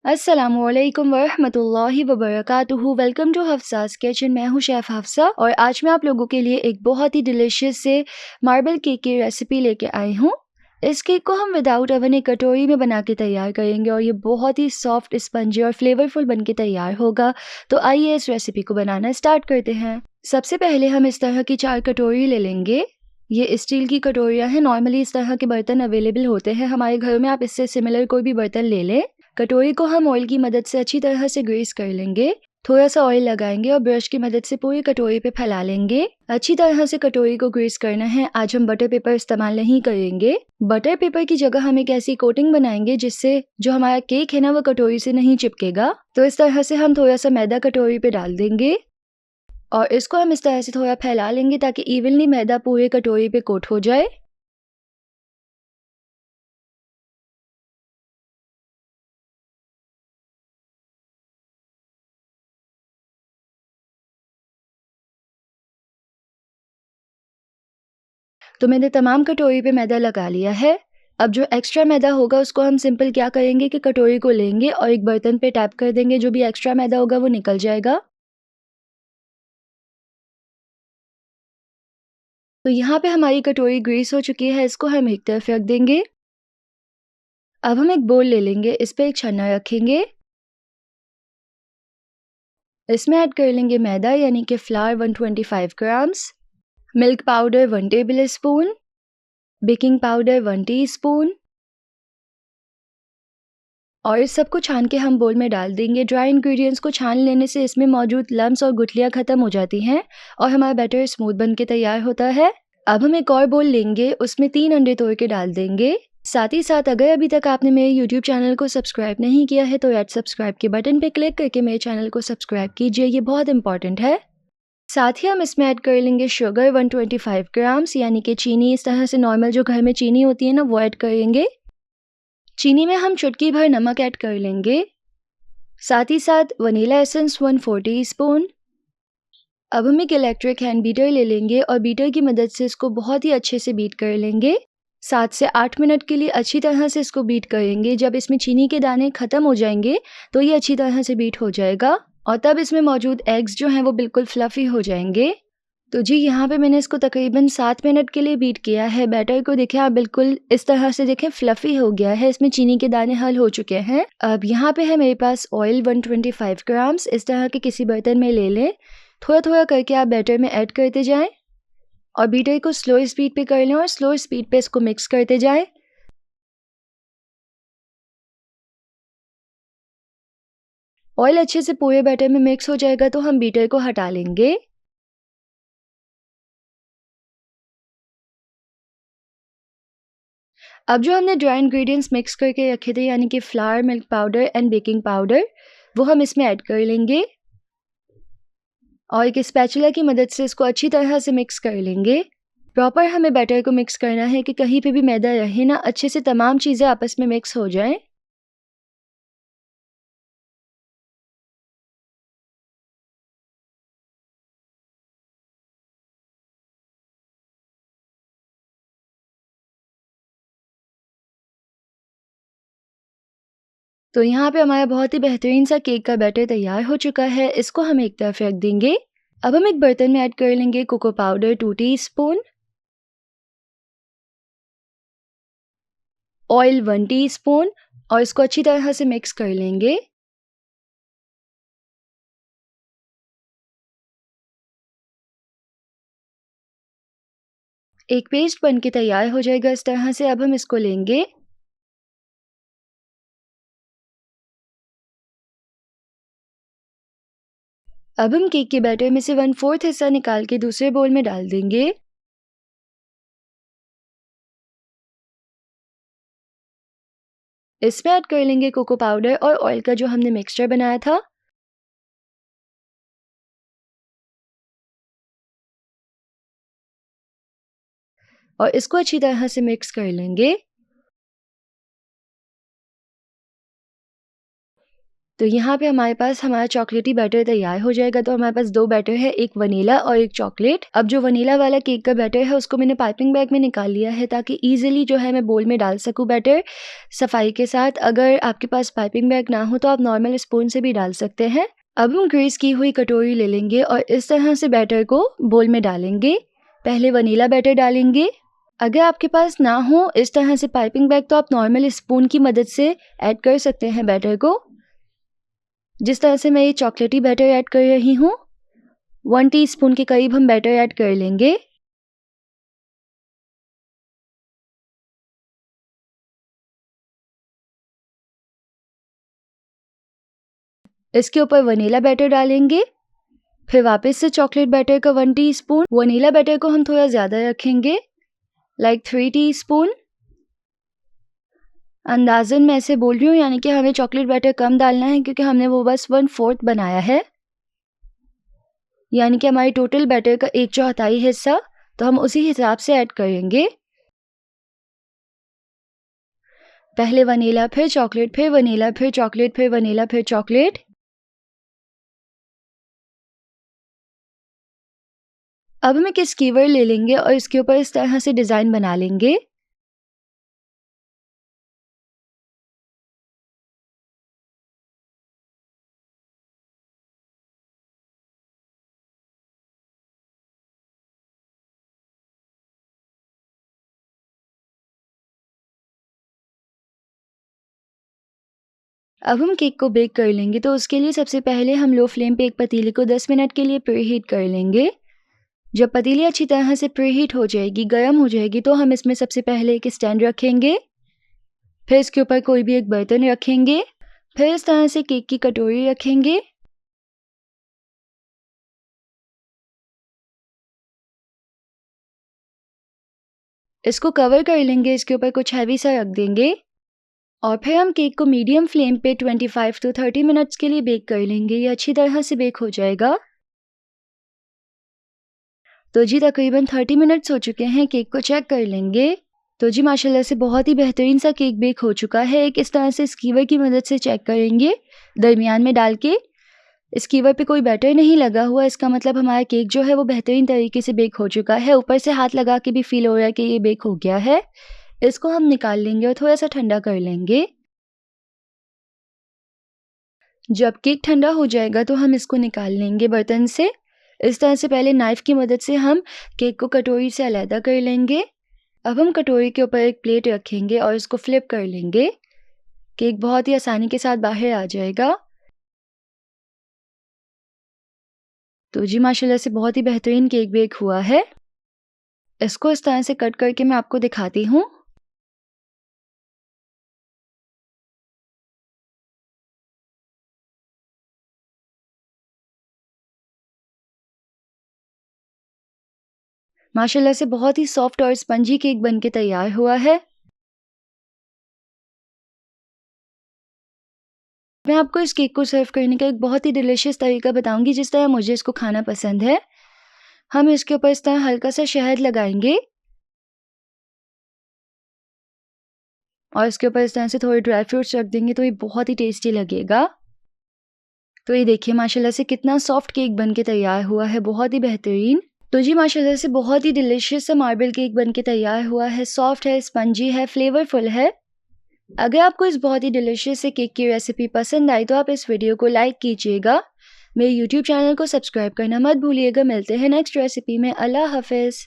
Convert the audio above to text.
अस्सलामुअलैकुम वरहमतुल्लाहि वबरकातुहू। Welcome to Hafsa's kitchen. मैं हूँ शेफ़ हफ्सा और आज मैं आप लोगों के लिए एक बहुत ही डिलीशियस से मार्बल केक की रेसिपी लेके आई हूँ। इस केक को हम विदाउट ओवन एक कटोरी में बना के तैयार करेंगे और ये बहुत ही सॉफ्ट, स्पंजी और फ्लेवरफुल बन के तैयार होगा। तो आइए इस रेसिपी को बनाना स्टार्ट करते हैं। सबसे पहले हम इस तरह की 4 कटोरी ले लेंगे। ये स्टील की कटोरियाँ हैं। नॉर्मली इस तरह के बर्तन अवेलेबल होते हैं हमारे घरों में, आप इससे सिमिलर कोई भी बर्तन ले लें। कटोरी को हम ऑयल की मदद से अच्छी तरह से ग्रीस कर लेंगे। थोड़ा सा ऑयल लगाएंगे और ब्रश की मदद से पूरी कटोरी पे फैला लेंगे। अच्छी तरह से कटोरी को ग्रीस करना है। आज हम बटर पेपर इस्तेमाल नहीं करेंगे। बटर पेपर की जगह हम एक ऐसी कोटिंग बनाएंगे जिससे जो हमारा केक है ना, वो कटोरी से नहीं चिपकेगा। तो इस तरह से हम थोड़ा सा मैदा कटोरी पे डाल देंगे और इसको हम इस तरह से थोड़ा फैला लेंगे ताकि इवनली मैदा पूरे कटोरी पे कोट हो जाए। तो मैंने तमाम कटोरी पे मैदा लगा लिया है। अब जो एक्स्ट्रा मैदा होगा उसको हम सिंपल क्या करेंगे कि कटोरी को लेंगे और एक बर्तन पे टैप कर देंगे। जो भी एक्स्ट्रा मैदा होगा वो निकल जाएगा। तो यहाँ पे हमारी कटोरी ग्रीस हो चुकी है। इसको हम एक तरफ रख देंगे। अब हम एक बोल ले लेंगे, इस पे एक छन्ना रखेंगे। इसमें ऐड कर लेंगे मैदा यानी कि flower 125 grams, milk powder 1 table spoon, baking powder 1 teaspoon और इस सबको छान के हम बोल में डाल देंगे। ड्राई इंग्रेडिएंट्स को छान लेने से इसमें मौजूद लम्स और गुठलियाँ ख़त्म हो जाती हैं और हमारा बैटर स्मूथ बन के तैयार होता है। अब हम एक और बोल लेंगे, उसमें 3 अंडे तोड़ के डाल देंगे। साथ ही साथ अगर अभी तक आपने मेरे यूट्यूब चैनल को सब्सक्राइब नहीं किया है तो रेड सब्सक्राइब के बटन पे क्लिक करके मेरे चैनल को सब्सक्राइब कीजिए, ये बहुत इंपॉर्टेंट है। साथ ही हम इसमें ऐड कर लेंगे शुगर 125 ग्राम्स यानी कि चीनी। इस तरह से नॉर्मल जो घर में चीनी होती है ना, वो ऐड करेंगे। चीनी में हम चुटकी भर नमक ऐड कर लेंगे। साथ ही साथ वनीला एसेंस 1/4 टीस्पून। अब हम एक इलेक्ट्रिक हैंड बीटर ले लेंगे और बीटर की मदद से इसको बहुत ही अच्छे से बीट कर लेंगे। 7 से 8 मिनट के लिए अच्छी तरह से इसको बीट करेंगे। जब इसमें चीनी के दाने ख़त्म हो जाएंगे तो ये अच्छी तरह से बीट हो जाएगा और तब इसमें मौजूद एग्स जो हैं वो बिल्कुल फ्लफ़ी हो जाएंगे। तो जी यहाँ पे मैंने इसको तकरीबन 7 मिनट के लिए बीट किया है। बैटर को देखिए आप, बिल्कुल इस तरह से देखें फ्लफ़ी हो गया है। इसमें चीनी के दाने हल हो चुके हैं। अब यहाँ पे है मेरे पास ऑयल 125 ग्राम्स। इस तरह के किसी बर्तन में ले लें। थोड़ा-थोड़ा करके आप बैटर में ऐड करते जाएँ और बीटर को स्लो स्पीड पे कर लें और स्लो स्पीड पे इसको मिक्स करते जाएँ। ऑयल अच्छे से पूरे बैटर में मिक्स हो जाएगा तो हम बीटर को हटा लेंगे। अब जो हमने ड्राई इंग्रेडिएंट्स मिक्स करके रखे थे यानी कि flower, milk powder and baking powder, वो हम इसमें ऐड कर लेंगे और एक स्पैचुला की मदद से इसको अच्छी तरह से मिक्स कर लेंगे। प्रॉपर हमें बैटर को मिक्स करना है कि कहीं पे भी मैदा रहे ना, अच्छे से तमाम चीज़ें आपस में मिक्स हो जाएं। तो यहाँ पे हमारा बहुत ही बेहतरीन सा केक का बैटर तैयार हो चुका है। इसको हम एक तरफ रख देंगे। अब हम एक बर्तन में ऐड कर लेंगे cocoa powder 2 teaspoon, oil 1 teaspoon और इसको अच्छी तरह से मिक्स कर लेंगे। एक पेस्ट बन के तैयार हो जाएगा इस तरह से। अब हम इसको लेंगे। अब हम केक के बैटर में से 1/4 हिस्सा निकाल के दूसरे बोल में डाल देंगे। इसमें ऐड कर लेंगे कोको पाउडर और ऑयल का जो हमने मिक्सचर बनाया था। और इसको अच्छी तरह से मिक्स कर लेंगे। तो यहाँ पे हमारे पास हमारा चॉकलेटी बैटर तैयार हो जाएगा। तो हमारे पास 2 बैटर है, एक वनीला और एक चॉकलेट। अब जो वनीला वाला केक का बैटर है उसको मैंने पाइपिंग बैग में निकाल लिया है ताकि ईज़िली जो है मैं बोल में डाल सकूँ बैटर सफाई के साथ। अगर आपके पास पाइपिंग बैग ना हो तो आप नॉर्मल स्पून से भी डाल सकते हैं। अब हम ग्रीस की हुई कटोरी ले लेंगे और इस तरह से बैटर को बोल में डालेंगे। पहले वनीला बैटर डालेंगे। अगर आपके पास ना हो इस तरह से पाइपिंग बैग तो आप नॉर्मल स्पून की मदद से ऐड कर सकते हैं बैटर को। जिस तरह से मैं ये चॉकलेटी बैटर ऐड कर रही हूँ, 1 टीस्पून के करीब हम बैटर ऐड कर लेंगे। इसके ऊपर वनीला बैटर डालेंगे। फिर वापस से चॉकलेट बैटर का 1 टीस्पून। वनीला बैटर को हम थोड़ा ज़्यादा रखेंगे, लाइक 3 टीस्पून। अंदाज़न मैं ऐसे बोल रही हूँ, यानी कि हमें चॉकलेट बैटर कम डालना है क्योंकि हमने वो बस 1/4 बनाया है, यानी कि हमारी टोटल बैटर का 1/4 हिस्सा। तो हम उसी हिसाब से ऐड करेंगे। पहले वनीला, फिर चॉकलेट, फिर वनीला, फिर चॉकलेट, फिर वनीला, फिर चॉकलेट। अब हम एक स्कीवर ले लेंगे और इसके ऊपर इस तरह से डिज़ाइन बना लेंगे। अब हम केक को बेक कर लेंगे। तो उसके लिए सबसे पहले हम लो फ्लेम पे एक पतीले को 10 मिनट के लिए प्रीहीट कर लेंगे। जब पतीली अच्छी तरह से प्रीहीट हो जाएगी, गर्म हो जाएगी, तो हम इसमें सबसे पहले एक स्टैंड रखेंगे। फिर इसके ऊपर कोई भी एक बर्तन रखेंगे। फिर इस तरह से केक की कटोरी रखेंगे। इसको कवर कर लेंगे, इसके ऊपर कुछ हैवी सा रख देंगे और फिर हम केक को मीडियम फ्लेम पे 25 to 30 मिनट्स के लिए बेक कर लेंगे। ये अच्छी तरह से बेक हो जाएगा। तो जी तकरीबन 30 मिनट्स हो चुके हैं। केक को चेक कर लेंगे। तो जी माशाल्लाह से बहुत ही बेहतरीन सा केक बेक हो चुका है। एक इस तरह से स्कीवर की मदद से चेक करेंगे, दरमियान में डाल के। स्कीवर पे कोई बैटर नहीं लगा हुआ, इसका मतलब हमारा केक जो है वो बेहतरीन तरीके से बेक हो चुका है। ऊपर से हाथ लगा के भी फील हो रहा है कि ये बेक हो गया है। इसको हम निकाल लेंगे और थोड़ा सा ठंडा कर लेंगे। जब केक ठंडा हो जाएगा तो हम इसको निकाल लेंगे बर्तन से। इस तरह से पहले नाइफ़ की मदद से हम केक को कटोरी से अलग कर लेंगे। अब हम कटोरी के ऊपर एक प्लेट रखेंगे और इसको फ्लिप कर लेंगे। केक बहुत ही आसानी के साथ बाहर आ जाएगा। तो जी माशाल्लाह से बहुत ही बेहतरीन केक बेक हुआ है। इसको इस तरह से कट करके मैं आपको दिखाती हूँ। माशाल्लाह से बहुत ही सॉफ्ट और स्पंजी केक बनके तैयार हुआ है। मैं आपको इस केक को सर्व करने का एक बहुत ही डिलीशियस तरीका बताऊँगी, जिस तरह मुझे इसको खाना पसंद है। हम इसके ऊपर इस तरह हल्का सा शहद लगाएँगे और इसके ऊपर इस तरह से थोड़े ड्राई फ्रूट्स रख देंगे तो ये बहुत ही टेस्टी लगेगा। तो ये देखिए माशाल्लाह से कितना सॉफ्ट केक बनके तैयार हुआ है, बहुत ही बेहतरीन। तो जी माशाल्लाह से बहुत ही डिलीशियस सा मार्बल केक बनके तैयार हुआ है, सॉफ्ट है, स्पंजी है, फ्लेवरफुल है। अगर आपको इस बहुत ही डिलीशियस से केक की रेसिपी पसंद आई तो आप इस वीडियो को लाइक कीजिएगा। मेरे यूट्यूब चैनल को सब्सक्राइब करना मत भूलिएगा। मिलते हैं नेक्स्ट रेसिपी में। अल्लाह हाफ़िज़।